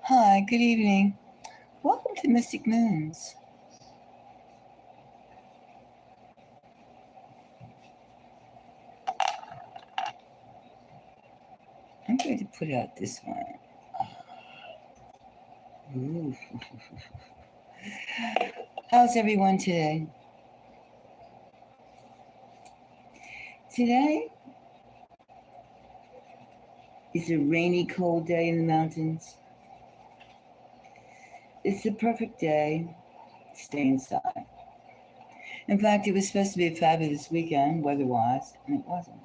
Hi, good evening. Welcome to Mystic Moons. I'm going to put out this one. Ooh. How's everyone today? Today is a rainy, cold day in the mountains. It's the perfect day to stay inside. In fact, it was supposed to be a fabulous weekend, weather-wise, and it wasn't.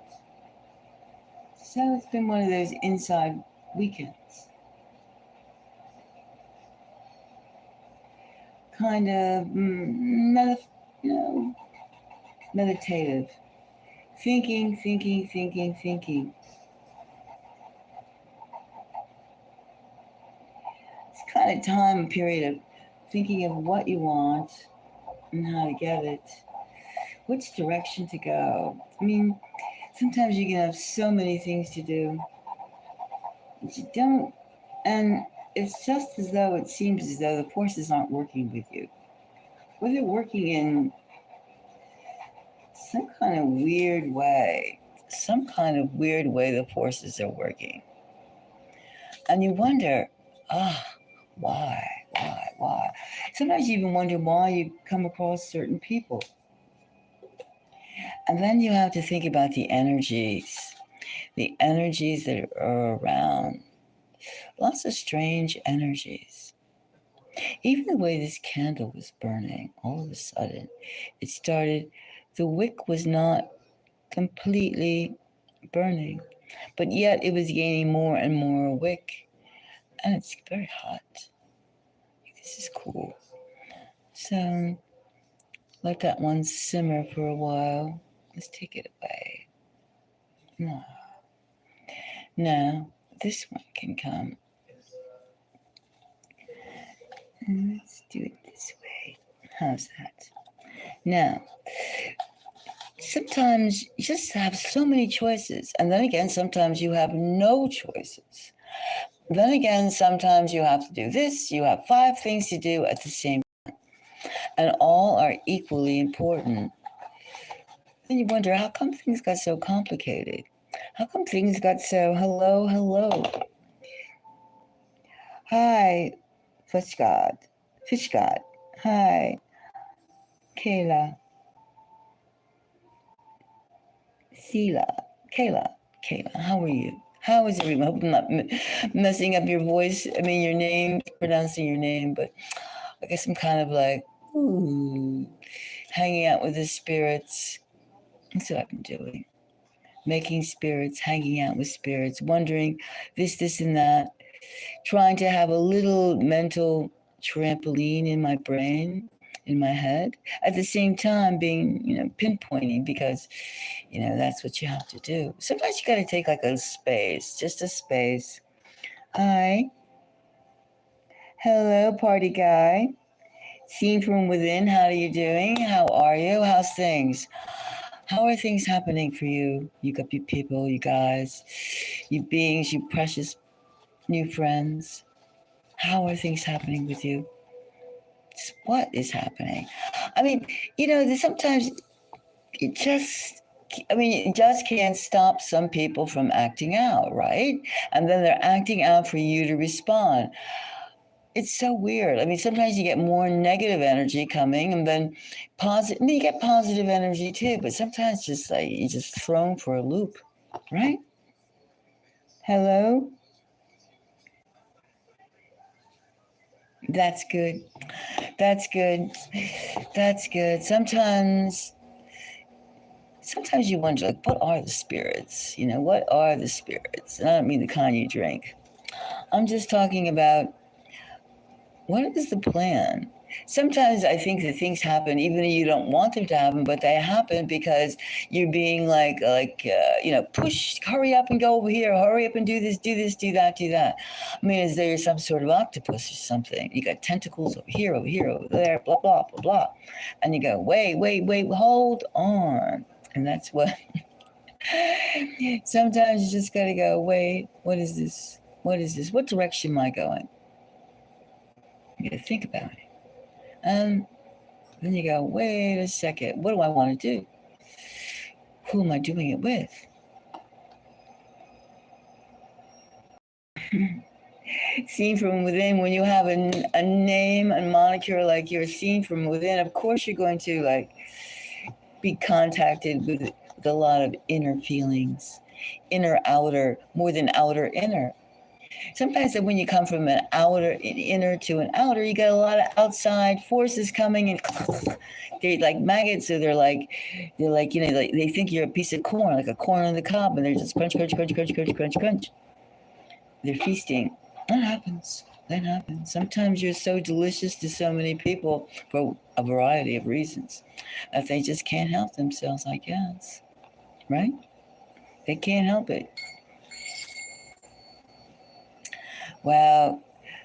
So it's been one of those inside weekends. Kind of, meditative. Thinking. It's kind of time period of thinking of what you want and how to get it, which direction to go. I mean, sometimes you can have so many things to do, but you don't, and it's just as though it seems as though the forces aren't working with you. Or they're working in some kind of weird way. Some kind of weird way the forces are working. And you wonder, why? Sometimes you even wonder why you come across certain people. And then you have to think about the energies that are around. Lots of strange energies. Even the way this candle was burning, all of a sudden, it started, the wick was not completely burning, but yet it was gaining more and more wick. And it's very hot. This is cool. So let that one simmer for a while. Let's take it away. No. Now, this one can come. Let's do it this way. How's that? Now, sometimes you just have so many choices. And then again, sometimes you have no choices. Then again, sometimes you have to do this. You have 5 things to do at the same time. And all are equally important. Then you wonder, how come things got so complicated? How come things got so hello? Hi, Fish God. Hi, Kayla. Kayla, how are you? How is everyone? I hope I'm not messing up your voice. I mean, your name, pronouncing your name, but I guess I'm kind of like, hanging out with the spirits. That's what I've been doing. Making spirits, hanging out with spirits, wondering this, and that, trying to have a little mental trampoline in my brain, in my head, at the same time being, pinpointing because, that's what you have to do. Sometimes you got to take like a space, just a space. Hi. Hello, party guy. Seen from within, how are you doing? How are you? How's things? How are things happening for you? You people, you guys, you beings, you precious new friends. How are things happening with you? What is happening? I mean, sometimes it just can't stop some people from acting out, right? And then they're acting out for you to respond. It's so weird. I mean, sometimes you get more negative energy coming, and then positive. I mean, you get positive energy too, but sometimes just like you're just thrown for a loop, right? Hello. That's good. That's good. That's good. Sometimes you wonder, like, what are the spirits? What are the spirits? And I don't mean the kind you drink. I'm just talking about what is the plan? Sometimes I think that things happen even though you don't want them to happen, but they happen because you're being push, hurry up and go over here, hurry up and do this, do that. I mean, is there some sort of octopus or something? You got tentacles over here, over there, blah, blah, blah, blah. And you go, wait, hold on. And that's what, sometimes you just got to go, wait, what is this? What direction am I going? You gotta think about it. And then you go, wait a second, what do I want to do? Who am I doing it with? Seen from within, when you have a name and moniker like you're seen from within, of course you're going to like be contacted with a lot of inner feelings, inner outer, more than outer inner. Sometimes when you come from an outer inner to an outer, you get a lot of outside forces coming and they're like maggots, so they're like you know, like they think you're a piece of corn, like a corn on the cob, and they're just crunch crunch crunch crunch crunch crunch crunch. They're feasting. That happens. That happens. Sometimes you're so delicious to so many people for a variety of reasons that they just can't help themselves, I guess. Right? They can't help it. Well,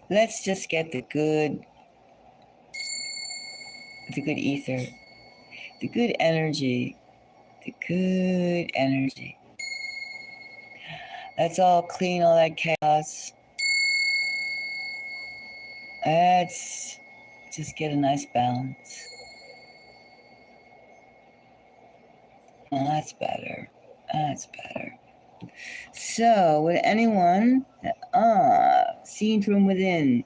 let's just get the good ether, the good energy, the good energy. Let's all clean all that chaos. Let's just get a nice balance. Oh, that's better. That's better. So, would anyone, seen from within?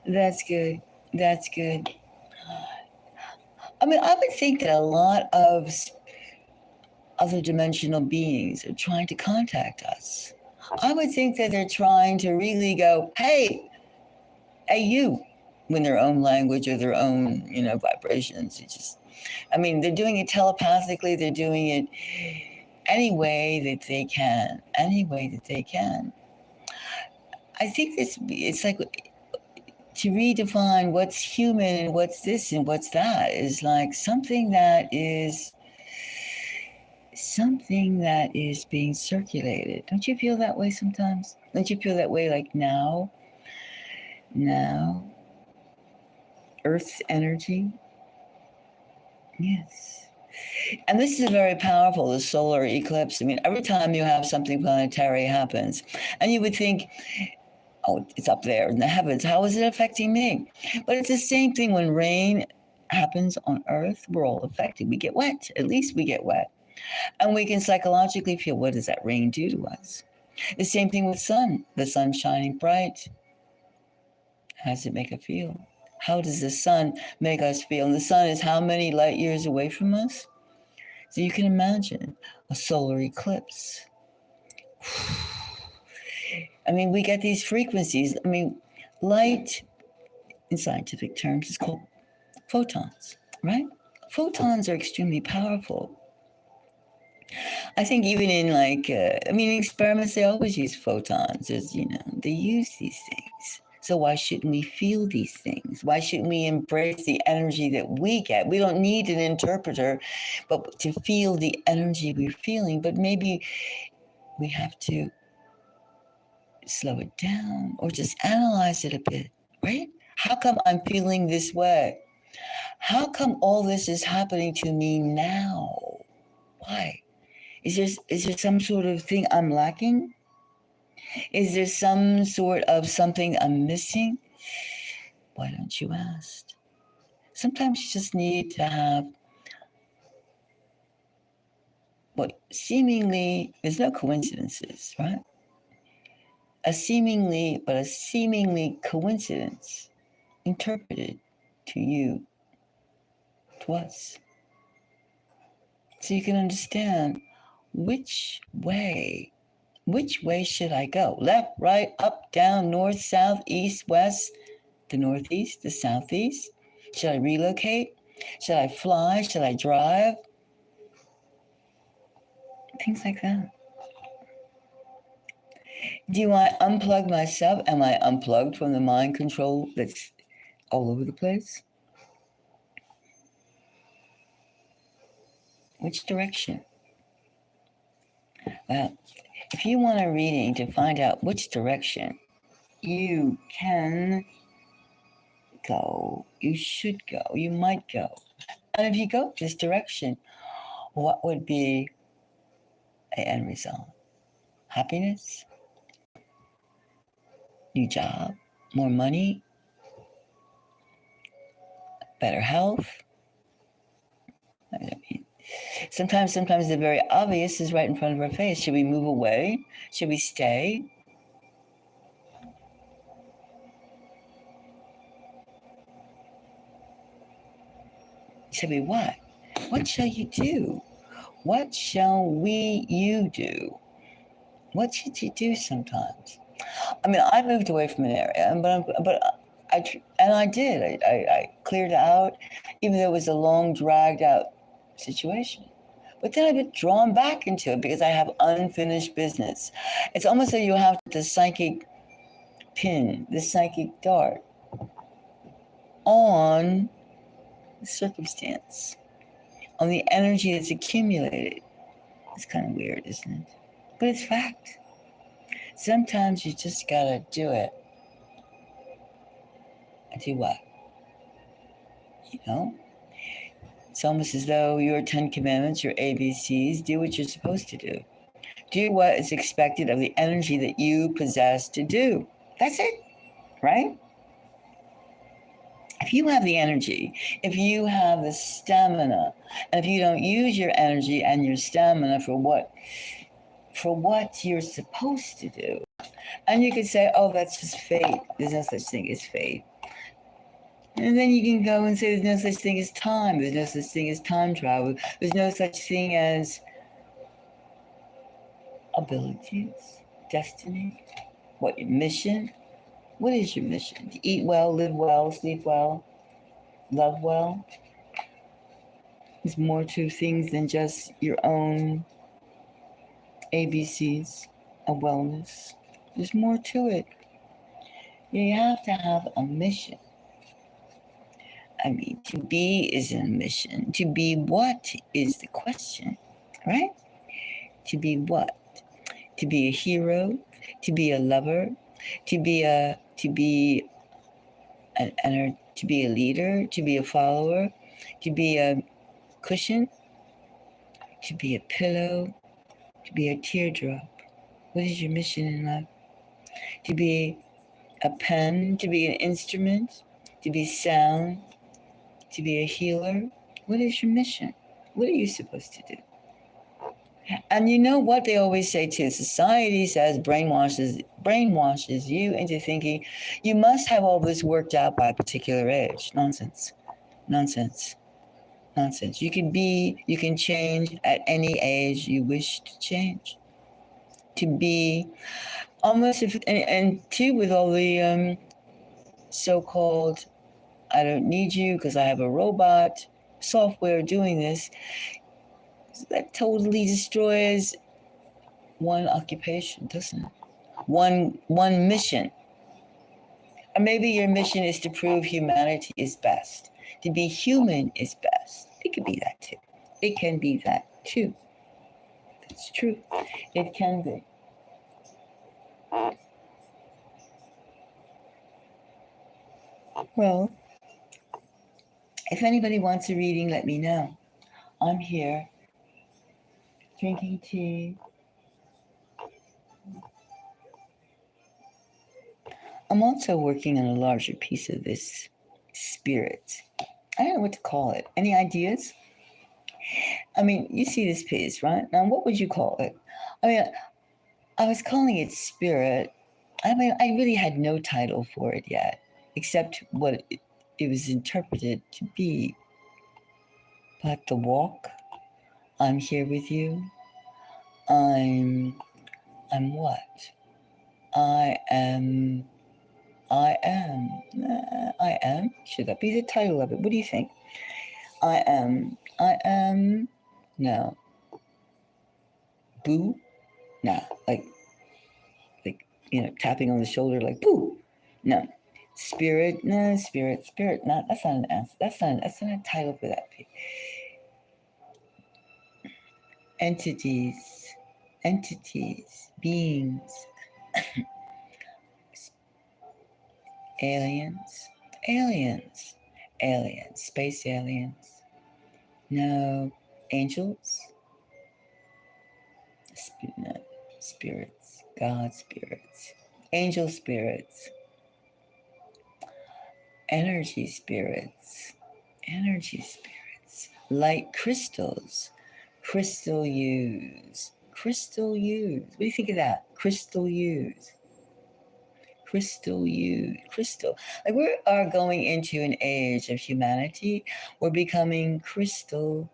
That's good. That's good. I mean, I would think that a lot of other dimensional beings are trying to contact us. I would think that they're trying to really go, hey, you, in their own language or their own, you know, vibrations. It's just, I mean, they're doing it telepathically. They're doing it any way that they can. Any way that they can. I think it's like to redefine what's human and what's this and what's that is like something that is being circulated. Don't you feel that way sometimes? Don't you feel that way like now? Now? Earth's energy? Yes. And this is very powerful, the solar eclipse. I mean, every time you have something planetary happens, and you would think, oh, it's up there in the heavens. How is it affecting me? But it's the same thing when rain happens on Earth. We're all affected. We get wet. At least we get wet. And we can psychologically feel, what does that rain do to us? The same thing with sun. The sun shining bright. How does it make us feel? How does the sun make us feel? And the sun is how many light years away from us? So you can imagine a solar eclipse. I mean, we get these frequencies. I mean, light in scientific terms is called photons, right? Photons are extremely powerful. I think even in experiments, they always use photons. They use these things. So why shouldn't we feel these things? Why shouldn't we embrace the energy that we get? We don't need an interpreter, but to feel the energy we're feeling. But maybe we have to slow it down or just analyze it a bit, right? How come I'm feeling this way? How come all this is happening to me now? Why? Is there some sort of thing I'm lacking? Is there some sort of something I'm missing? Why don't you ask? Sometimes you just need to have what seemingly, there's no coincidences, right? A seemingly coincidence interpreted to you, to us. So you can understand which way should I go? Left, right, up, down, north, south, east, west, the northeast, the southeast? Should I relocate? Should I fly? Should I drive? Things like that. Do I unplug myself? Am I unplugged from the mind control that's all over the place? Which direction? Well, if you want a reading to find out which direction you can go, you should go, you might go. And if you go this direction, what would be the end result? happiness, new job, more money, better health. I mean, sometimes the very obvious is right in front of our face. Should we move away? Should we stay? Should we what? What shall you do? What shall you do? What should you do sometimes? I mean, I moved away from an area, I did. I cleared it out, even though it was a long, dragged out situation. But then I get drawn back into it because I have unfinished business. It's almost like you have the psychic pin, the psychic dart on the circumstance, on the energy that's accumulated. It's kind of weird, isn't it? But it's fact. Sometimes you just gotta do it. And do what? You know? It's almost as though your 10 commandments, your ABCs, do what you're supposed to do. Do what is expected of the energy that you possess to do. That's it, right? If you have the energy, if you have the stamina, and if you don't use your energy and your stamina for what you're supposed to do, and you could say, oh, that's just fate. There's no such thing as fate. And then you can go and say there's no such thing as time. There's no such thing as time travel. There's no such thing as abilities, destiny, what your mission. What is your mission? To eat well, live well, sleep well, love well. There's more to things than just your own ABCs of wellness. There's more to it. You have to have a mission. I mean, to be is a mission. To be what is the question, right? To be what? To be a hero, to be a lover, to be a leader, to be a follower, to be a cushion, to be a pillow, to be a teardrop. What is your mission in life? To be a pen, to be an instrument, to be sound, to be a healer. What is your mission? What are you supposed to do? And you know what they always say too? Society says brainwashes you into thinking you must have all this worked out by a particular age. Nonsense. You can change at any age you wish to change. To be almost and too with all the so-called I don't need you because I have a robot software doing this. That totally destroys one occupation, doesn't it? One mission. Or maybe your mission is to prove humanity is best. To be human is best. It could be that too. It can be that too. That's true. It can be. Well, if anybody wants a reading, let me know. I'm here drinking tea. I'm also working on a larger piece of this spirit. I don't know what to call it. Any ideas? I mean, you see this piece, right? Now, what would you call it? I mean, I was calling it spirit. I mean, I really had no title for it yet, except what it was interpreted to be. But the walk, I'm here with you. I'm what? I am. I am. Should that be the title of it? What do you think? I am. No. Boo? Nah. Like, tapping on the shoulder, like boo. No. Spirit. No. Spirit. No, that's not an answer. That's not a title for that. Entities. Beings. Aliens. Space aliens. No. Angels. No. spirits, God spirits, angel spirits, energy spirits, energy spirits, light crystals, crystal use, crystal use. What do you think of that? Crystal use. Crystal use, crystal. Like we are going into an age of humanity. We're becoming crystal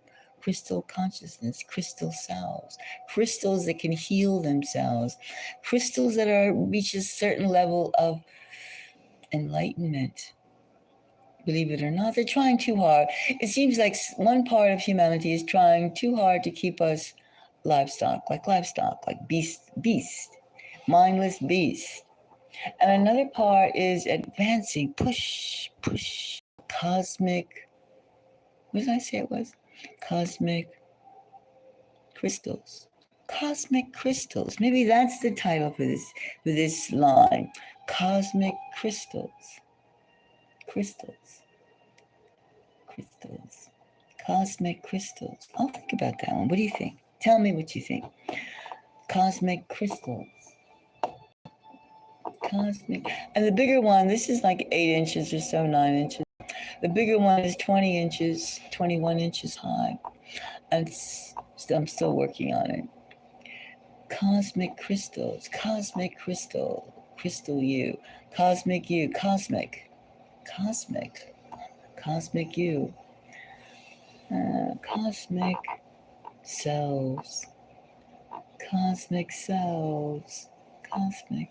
consciousness, crystal selves, crystals that can heal themselves, crystals that are reach a certain level of enlightenment. Believe it or not, they're trying too hard. It seems like one part of humanity is trying too hard to keep us livestock, like beast, mindless beast. And another part is advancing, push, cosmic, what did I say it was? Cosmic crystals. Cosmic crystals. Maybe that's the title for this line. Cosmic crystals. Crystals. Crystals. Cosmic crystals. I'll think about that one. What do you think? Tell me what you think. Cosmic crystals. Cosmic. And the bigger one, this is like 8 inches or so, 9 inches. The bigger one is 20 inches, 21 inches high. And I'm still working on it. Cosmic crystals, cosmic crystal, crystal you, cosmic you, cosmic you, cosmic selves, cosmic.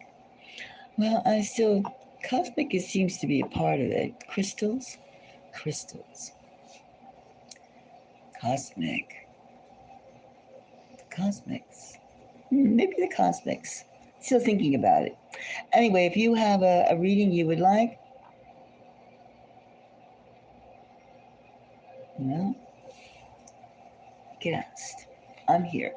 Well, cosmic it seems to be a part of it. Crystals, cosmics. Maybe the cosmics. Still thinking about it. Anyway, if you have a reading you would like, get asked. I'm here.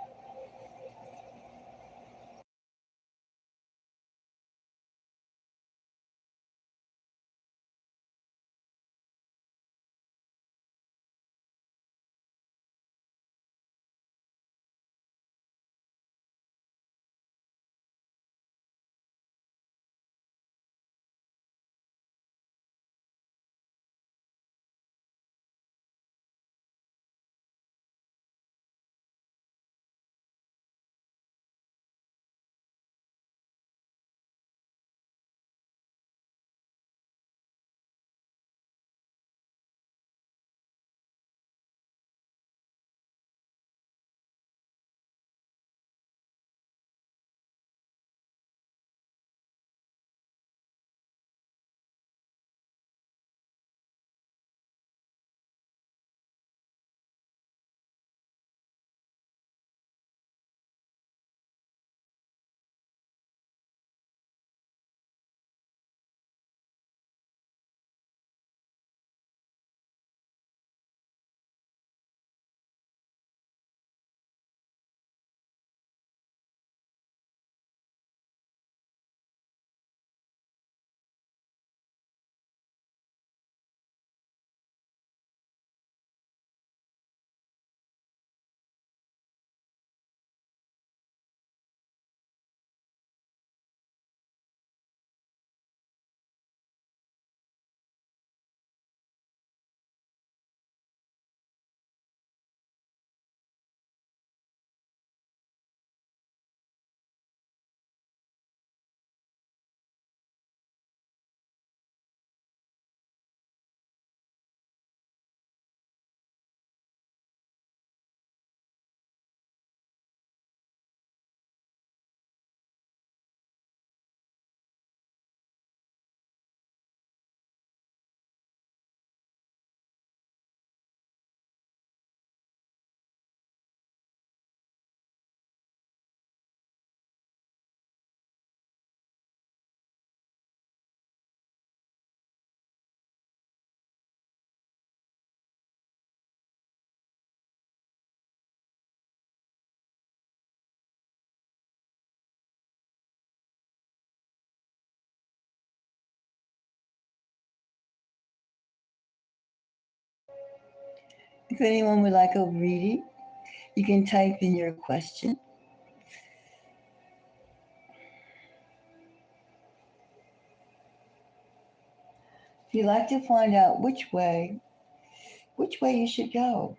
If anyone would like a reading, you can type in your question You like to find out which way you should go,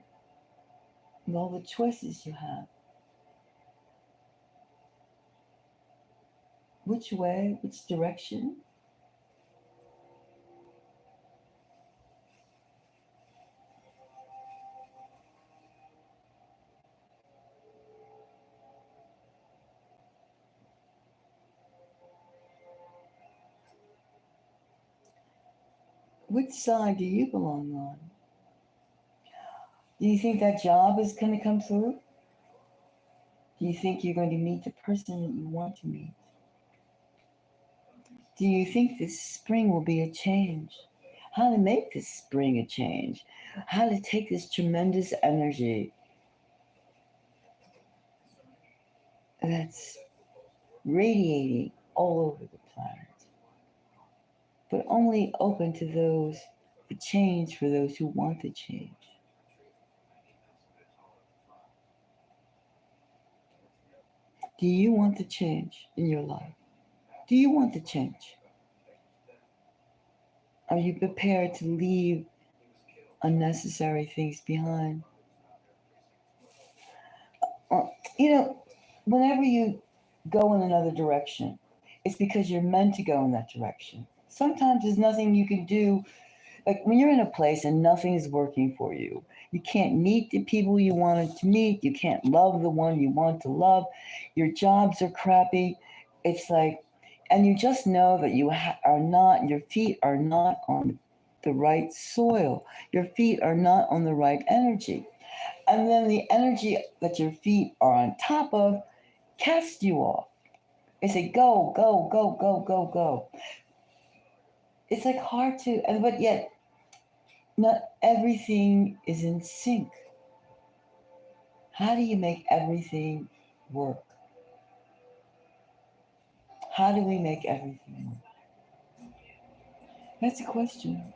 and all the choices you have. Which way, which direction. Which side do you belong on? Do you think that job is going to come through? Do you think you're going to meet the person that you want to meet? Do you think this spring will be a change? How to make this spring a change? How to take this tremendous energy that's radiating all over the planet, but only open to those, the change for those who want the change. Do you want the change in your life? Do you want the change? Are you prepared to leave unnecessary things behind? You know, whenever you go in another direction, it's because you're meant to go in that direction. Sometimes there's nothing you can do. Like when you're in a place and nothing is working for you, you can't meet the people you wanted to meet, you can't love the one you want to love, your jobs are crappy. It's like, and you just know that are not, your feet are not on the right soil, your feet are not on the right energy. And then the energy that your feet are on top of casts you off. They say, go, go, go, go, go, go. It's like hard to, but yet not everything is in sync. How do you make everything work? How do we make everything work? That's a question.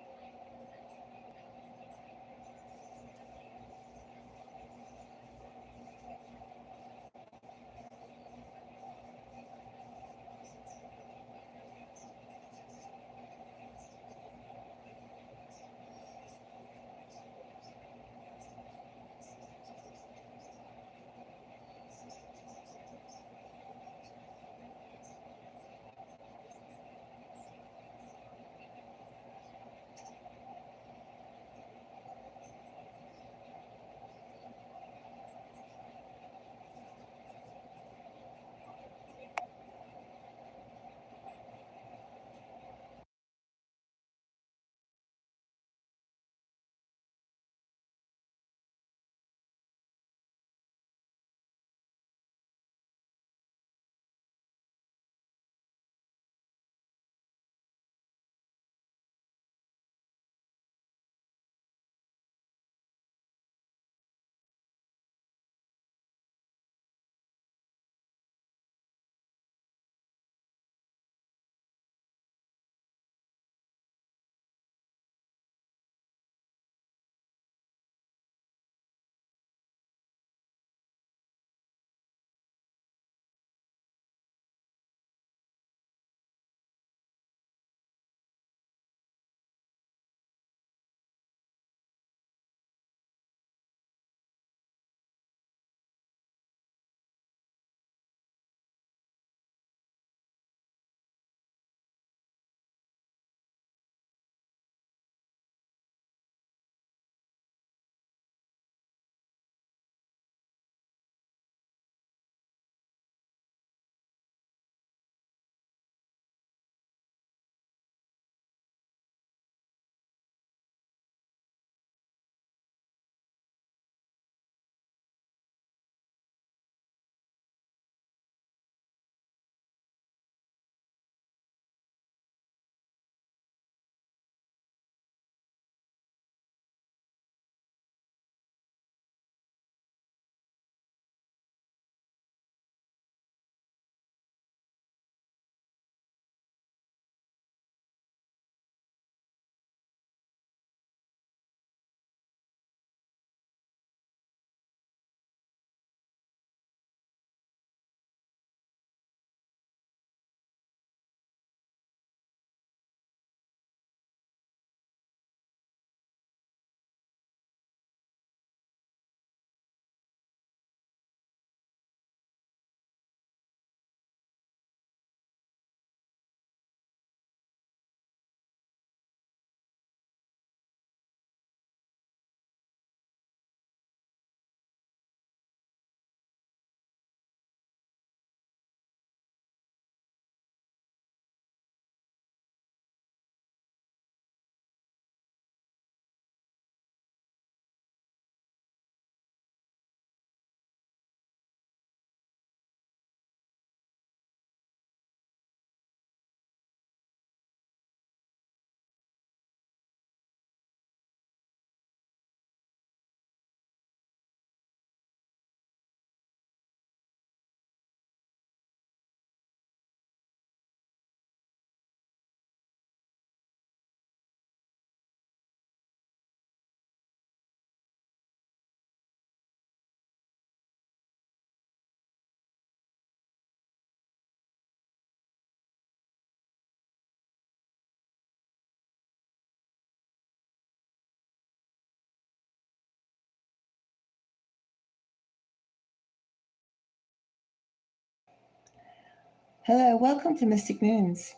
Hello, welcome to Mystic Moons.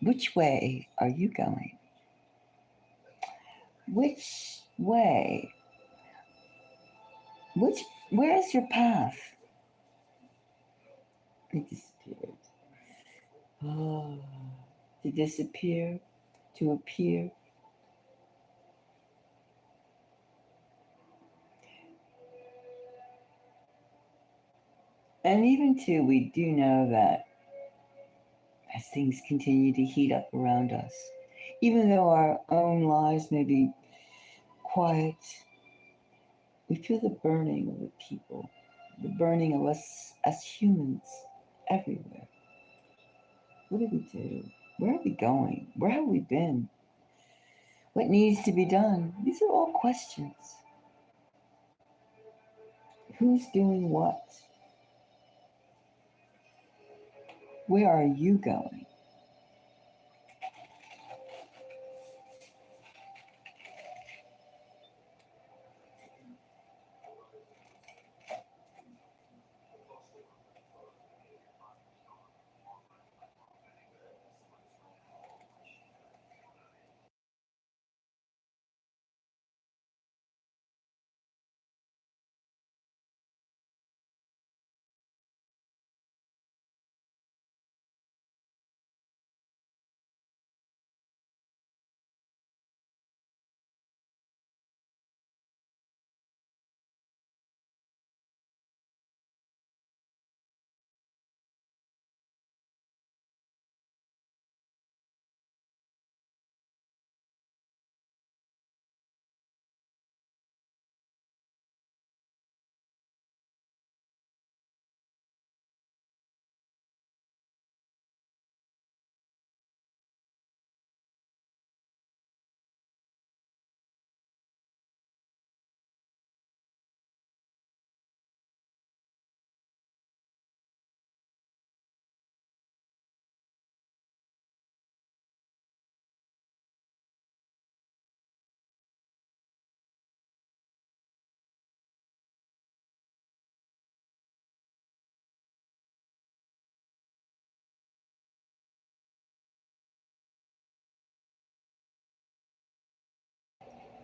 Which way are you going? Which way? Where's your path? It disappeared. Oh, to disappear, to appear. And even too, we do know that as things continue to heat up around us, even though our own lives may be quiet, we feel the burning of the people, the burning of us as humans everywhere. What do we do? Where are we going? Where have we been? What needs to be done? These are all questions. Who's doing what? Where are you going?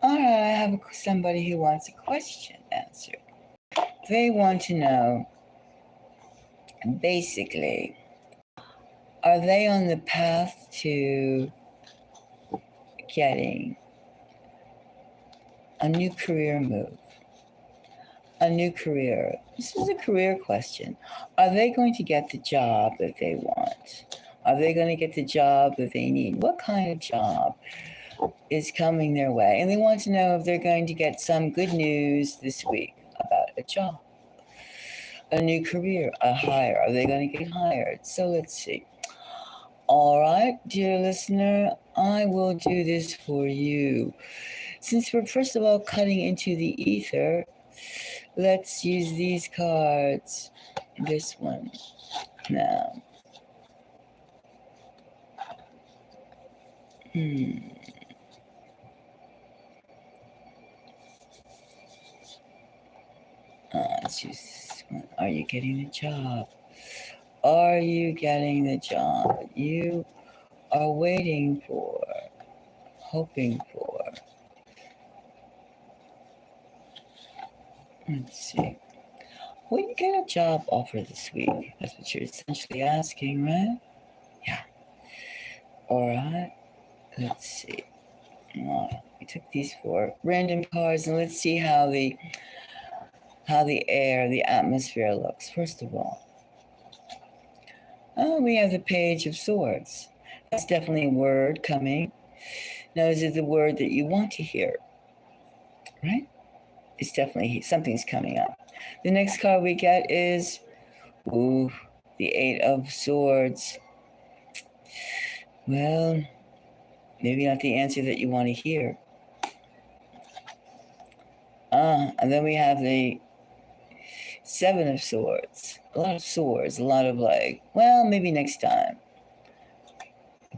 All right, I have somebody who wants a question answered. They want to know, basically, are they on the path to getting a new career move? A new career. This is a career question. Are they going to get the job that they want? Are they going to get the job that they need? What kind of job is coming their way? And they want to know if they're going to get some good news this week about a job, a new career, a hire. Are they going to get hired? So let's see. All right, dear listener, I will do this for you. Since we're first of all cutting into the ether, let's use these cards. This one now. Let's use this one. Are you getting the job? Are you getting the job you are waiting for, hoping for? Let's see. Will you get a job offer this week? That's what you're essentially asking, right? Yeah. All right. Let's see. We took these 4 random cards, and let's see how the air, the atmosphere looks. First of all, we have the Page of Swords. That's definitely a word coming. Now, is it the word that you want to hear? Right? It's definitely something's coming up. The next card we get is, the 8 of Swords. Well, maybe not the answer that you want to hear. And then we have the 7 of Swords. A lot of swords, a lot of well, maybe next time.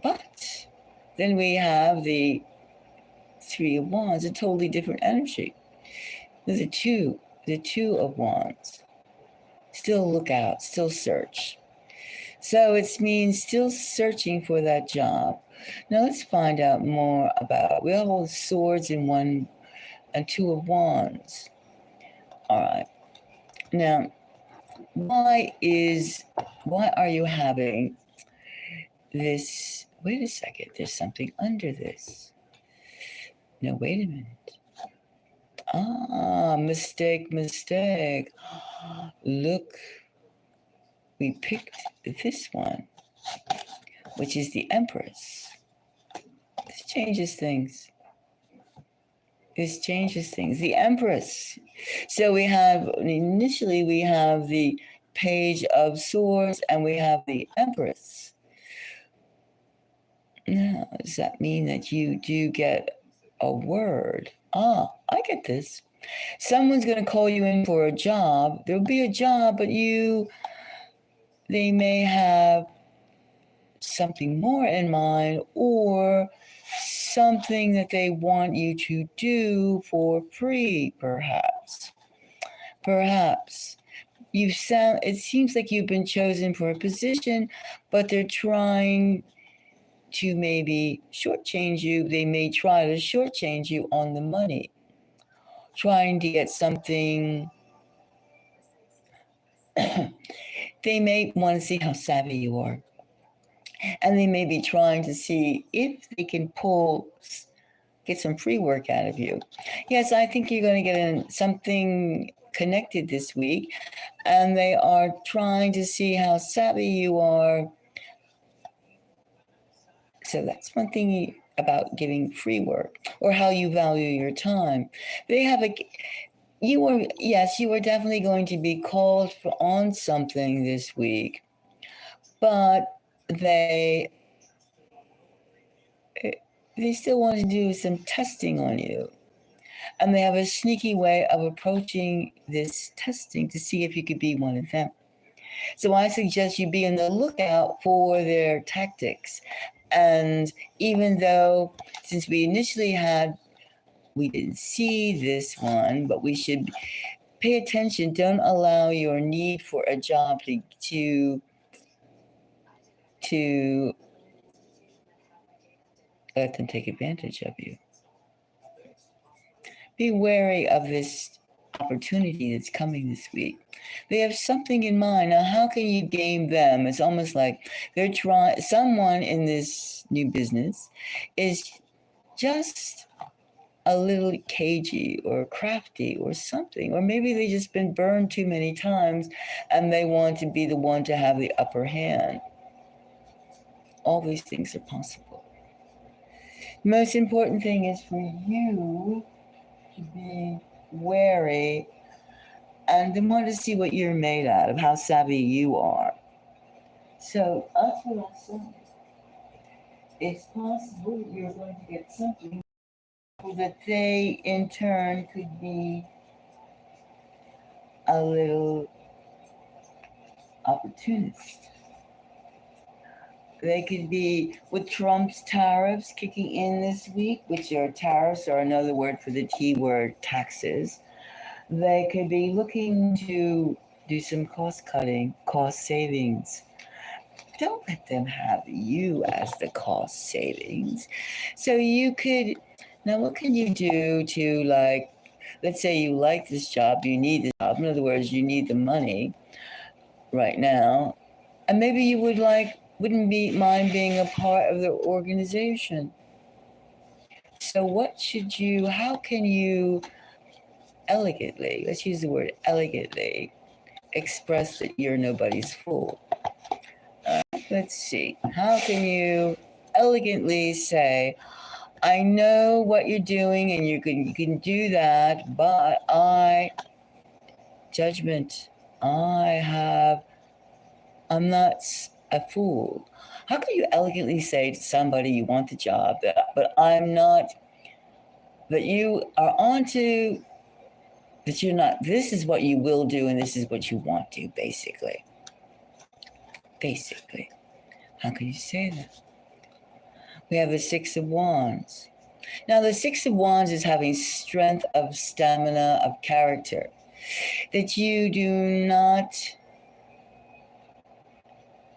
But then we have the 3 of Wands, a totally different energy. There's the 2 of Wands. Still look out, still search. So it means still searching for that job. Now let's find out more about. We have all swords in one and two of wands. All right. Now, why are you having this? Wait a second. There's something under this. No, wait a minute. Ah, mistake. Look, we picked this one, which is the Empress. This changes things. The Empress. So initially we have the Page of Swords and we have the Empress. Now, does that mean that you do get a word? Ah, I get this. Someone's going to call you in for a job. There'll be a job, but they may have something more in mind, or something that they want you to do for free, perhaps. It seems like you've been chosen for a position, but they're trying to maybe shortchange you. They may try to shortchange you on the money, trying to get something. They may want to see how savvy you are. And they may be trying to see if they can get some free work out of you. Yes, I think you're going to get something connected this week, and they are trying to see how savvy you are. So that's one thing about giving free work, or how you value your time. You are definitely going to be called on something this week, but they still want to do some testing on you. And they have a sneaky way of approaching this testing to see if you could be one of them. So I suggest you be on the lookout for their tactics. And even though, since we didn't see this one, but we should pay attention. Don't allow your need for a job to let them take advantage of you. Be wary of this opportunity that's coming this week. They have something in mind. Now, how can you game them? It's almost like someone in this new business is just a little cagey or crafty or something. Or maybe they just been burned too many times and they want to be the one to have the upper hand. All these things are possible. The most important thing is for you to be wary and then want to see what you're made out of, how savvy you are. So that's what I said. It's possible that you're going to get something that they in turn could be a little opportunist. They could be with Trump's tariffs kicking in this week, which are tariffs are another word for the T word, taxes. They could be looking to do some cost cutting, cost savings. Don't let them have you as the cost savings. So now what can you do to, like, let's say you like this job, you need this job. In other words, you need the money right now. And maybe you wouldn't mind being a part of their organization. So how can you elegantly, let's use the word elegantly, express that you're nobody's fool? Let's see. How can you elegantly say, I know what you're doing and you can do that, but judgment. I'm not a fool. How can you elegantly say to somebody you want the job, but I'm not, that you are onto, that you're not, this is what you will do and this is what you want to, basically. Basically. How can you say that? We have the Six of Wands. Now, the Six of Wands is having strength of stamina, of character, that you do not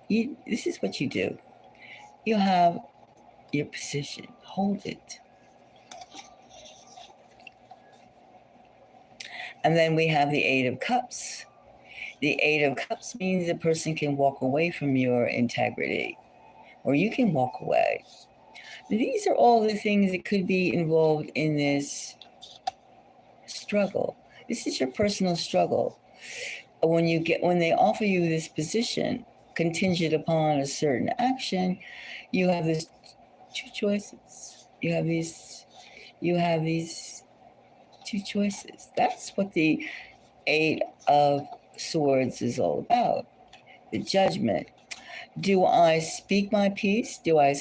This is what you do. You have your position, hold it. And then we have the Eight of Cups. The Eight of Cups means a person can walk away from your integrity, or you can walk away. These are all the things that could be involved in this struggle. This is your personal struggle. When they offer you this position contingent upon a certain action, you have these two choices. You have these two choices. That's what the Eight of Swords is all about. The judgment. Do I speak my piece? Do I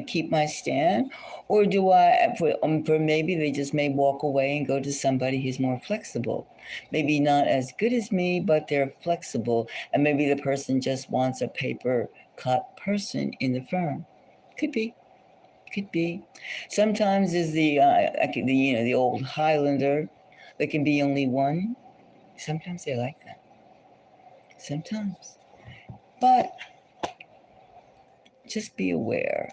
keep my stand? Or do I, for maybe they just may walk away and go to somebody who's more flexible? Maybe not as good as me, but they're flexible. And maybe the person just wants a paper cut person in the firm. Could be. Could be. Sometimes is the old Highlander. There can be only one. Sometimes they like that. Sometimes. But just be aware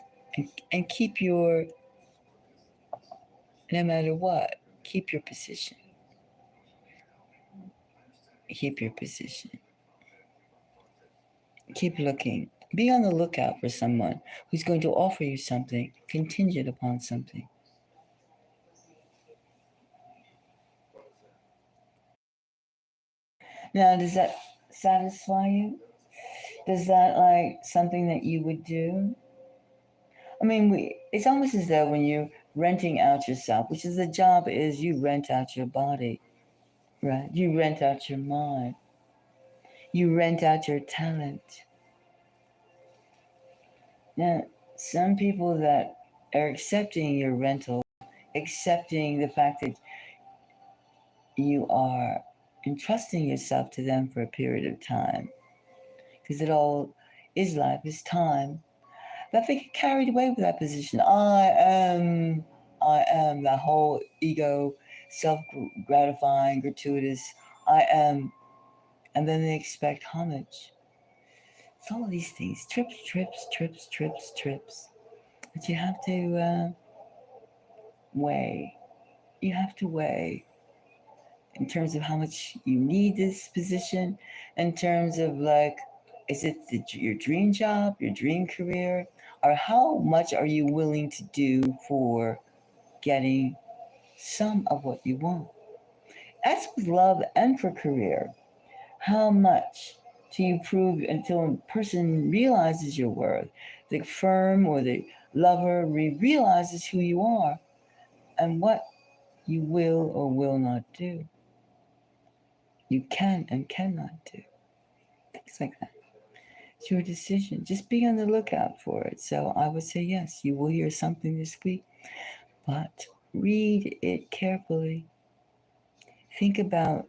and keep no matter what, keep your position. Keep your position. Keep looking. Be on the lookout for someone who's going to offer you something contingent upon something. Now, does that satisfy you? Does that like something that you would do? I mean, it's almost as though when you're renting out yourself, which is the job is you rent out your body, right? You rent out your mind. You rent out your talent. Now, some people that are accepting your rental, accepting the fact that you are entrusting yourself to them for a period of time, because it all is life, is time, that they get carried away with that position. I am, that whole ego, self gratifying, gratuitous, I am, and then they expect homage. It's all of these things, trips. But you have to weigh. You have to weigh in terms of how much you need this position, in terms of like, is it your dream job, your dream career, or how much are you willing to do for getting some of what you want? That's with love and for career. How much do you prove until a person realizes your worth? The firm or the lover realizes who you are and what you will or will not do. You can and cannot do. Things like that. It's your decision. Just be on the lookout for it. So I would say yes, you will hear something this week, but read it carefully. Think about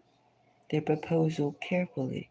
their proposal carefully.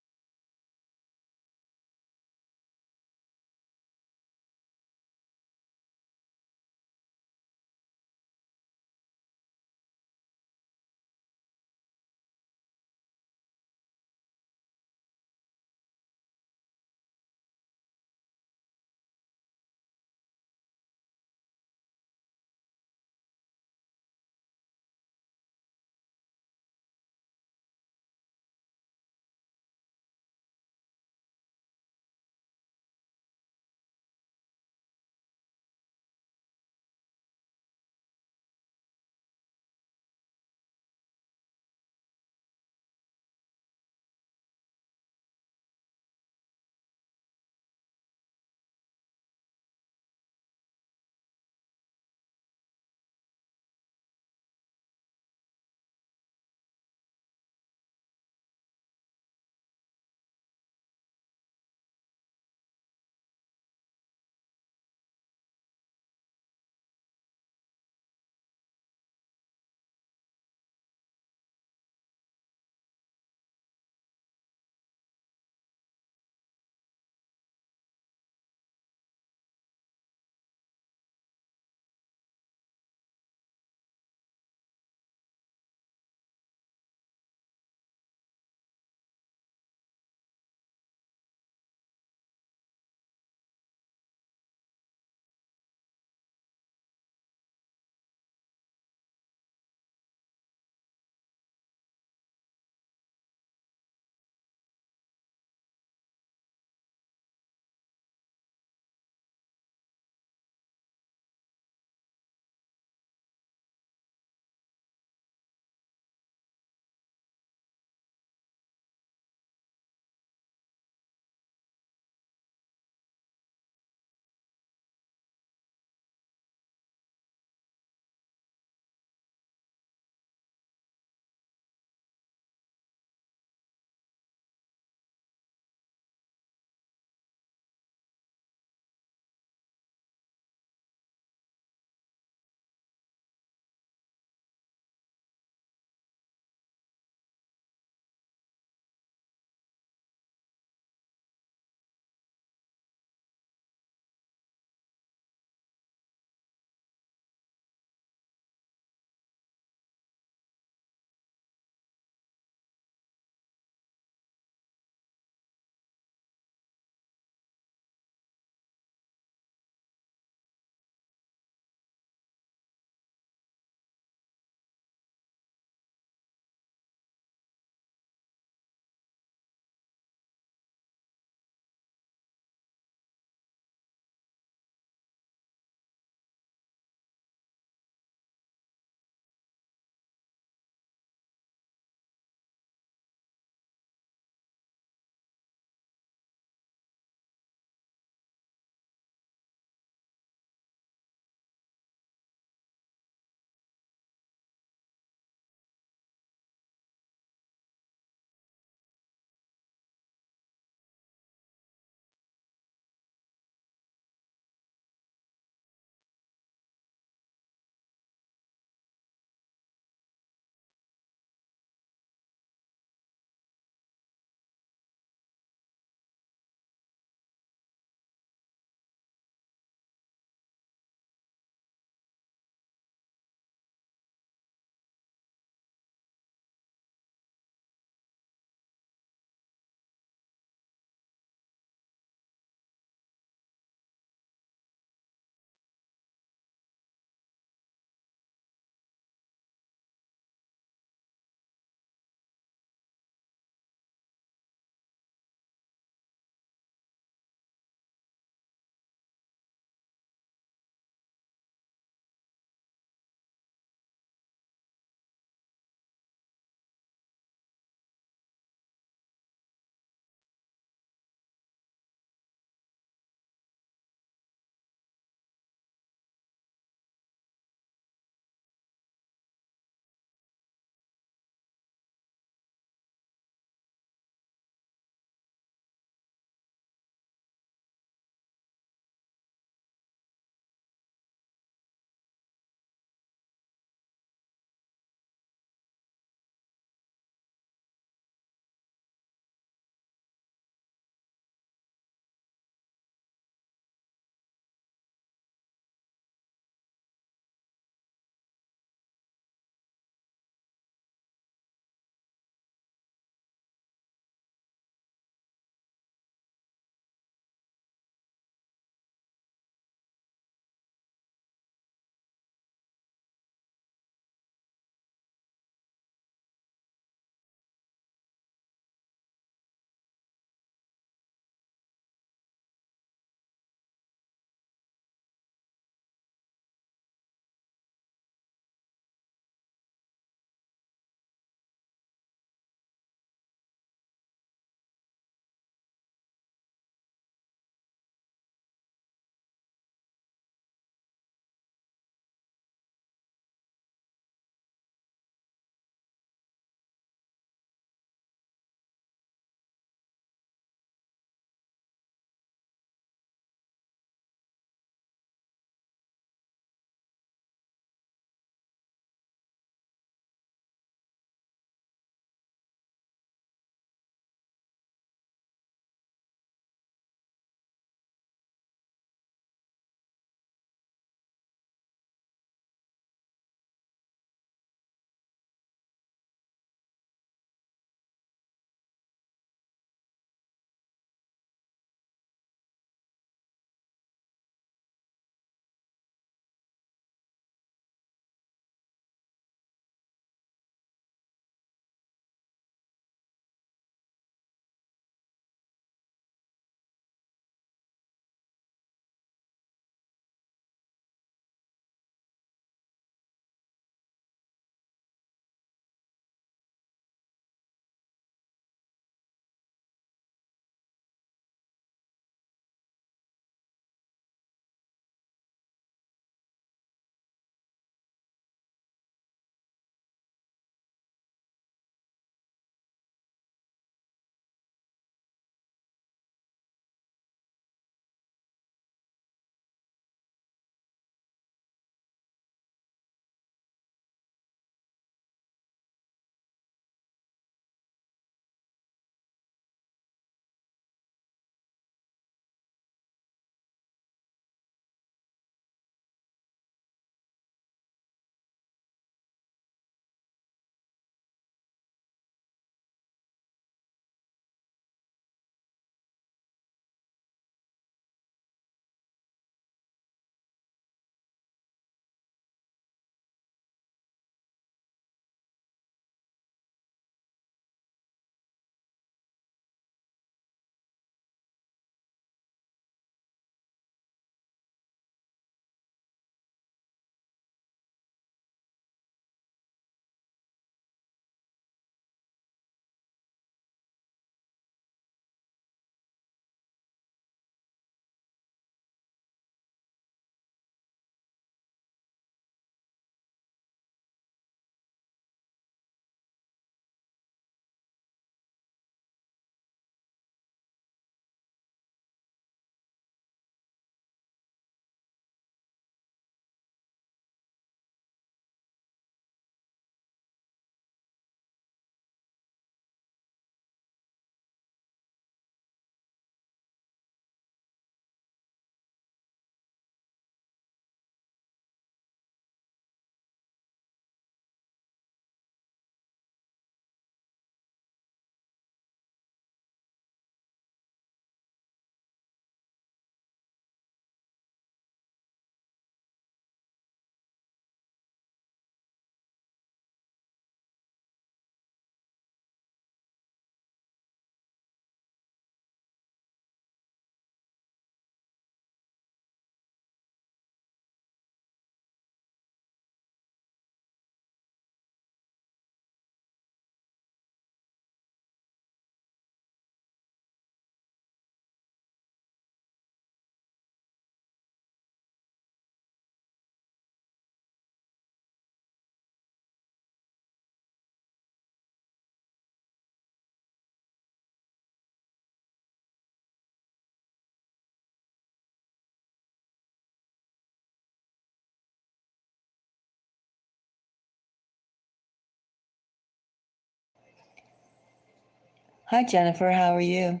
Hi, Jennifer. How are you?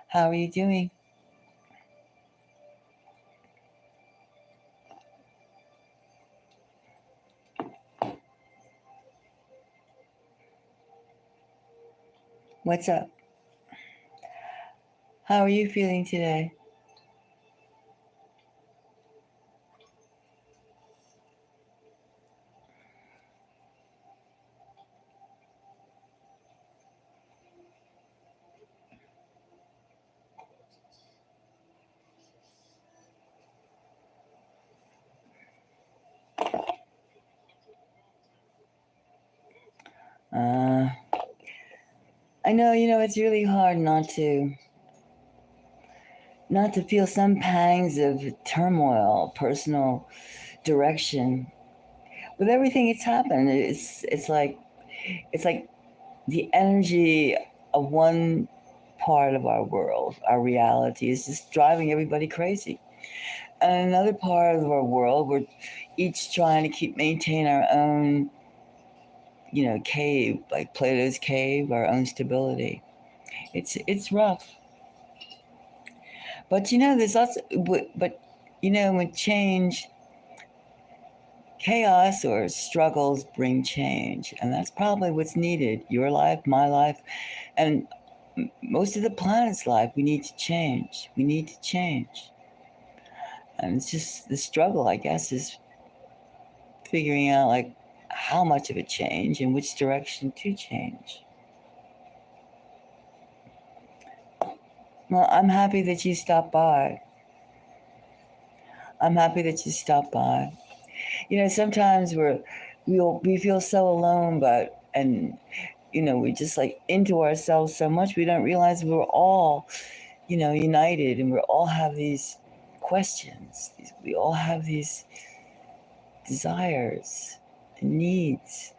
How are you doing? What's up? How are you feeling today? Uh, I know, it's really hard not to feel some pangs of turmoil, personal direction with everything that's happened. It's like the energy of one part of our world, our reality, is just driving everybody crazy. And another part of our world, we're each trying to maintain our own, cave, like Plato's cave, our own stability. It's rough, but there's lots. But when change, chaos, or struggles bring change, and that's probably what's needed. Your life, my life, and most of the planet's life. We need to change. We need to change, and it's just the struggle, I guess, is figuring out like how much of a change and which direction to change. Well, I'm happy that you stopped by. I'm happy that you stopped by. Sometimes we feel so alone, but and we just like into ourselves so much we don't realize we're all united, and we all have these questions. We all have these desires and needs.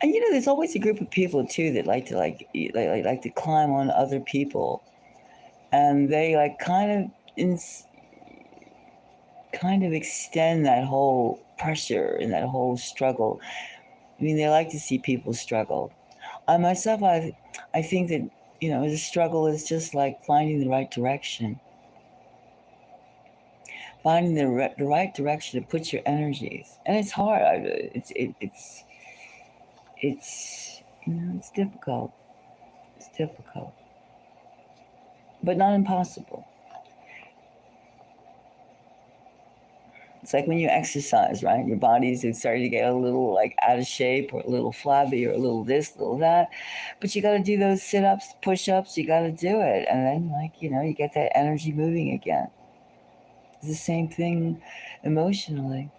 And there's always a group of people too that like to like to climb on other people, and they like kind of extend that whole pressure and that whole struggle. I mean, they like to see people struggle. I myself, I think that the struggle is just like finding the right direction, finding the right direction to put your energies. And it's hard. It's difficult. It's difficult, but not impossible. It's like when you exercise, right? Your body's starting to get a little like out of shape, or a little flabby, or a little this, a little that. But you got to do those sit ups, push ups. You got to do it. And then, like, you get that energy moving again. It's the same thing emotionally.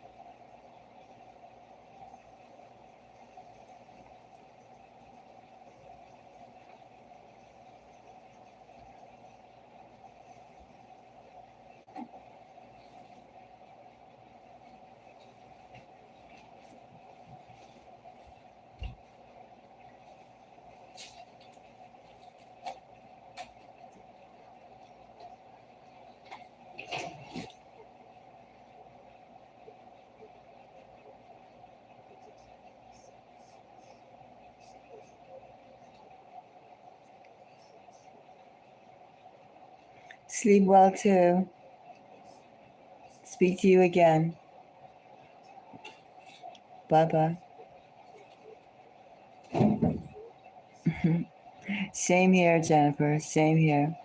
Sleep well too. Speak to you again. Bye bye. Same here, Jennifer. Same here.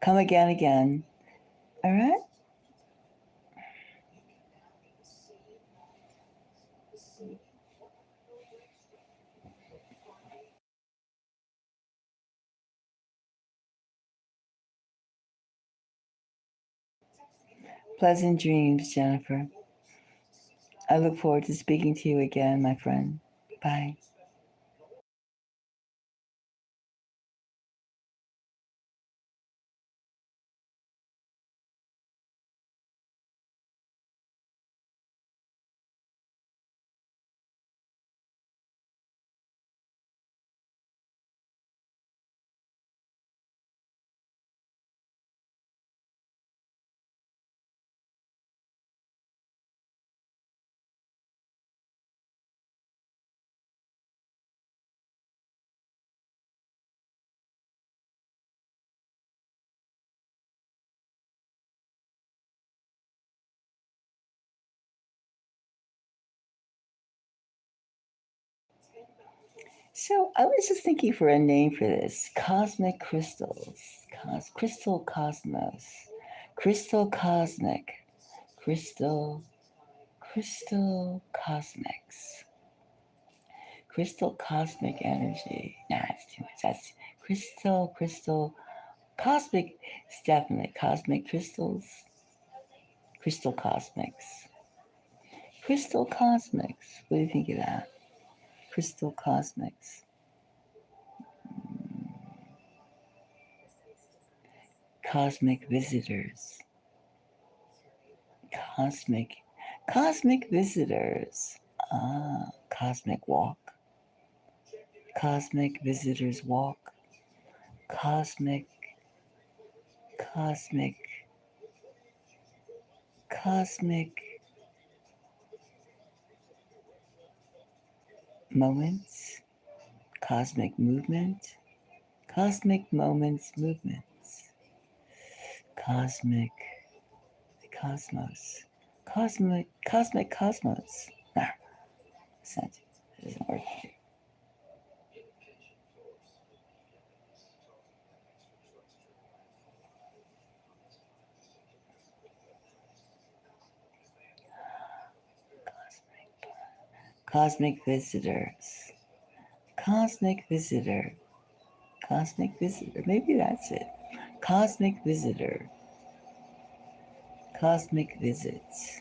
Come again, again. All right? Pleasant dreams, Jennifer. I look forward to speaking to you again, my friend. Bye. So I was just thinking for a name for this: cosmic crystals, crystal cosmos, crystal cosmic, crystal, crystal cosmics, crystal cosmic energy. Nah, it's too much. That's crystal cosmic. It's definitely cosmic crystals, crystal cosmics, crystal cosmics. What do you think of that? Crystal cosmics. Cosmic visitors. Cosmic, cosmic visitors. Ah, cosmic walk. Cosmic visitors walk. Cosmic, cosmic, cosmic moments. Cosmic movement. Cosmic moments, movements. Cosmic, the cosmos. Cosmic cosmos. Nah, it's not, it doesn't work. Cosmic visitors. Cosmic visitor. Cosmic visitor. Maybe that's it. Cosmic visitor. Cosmic visits.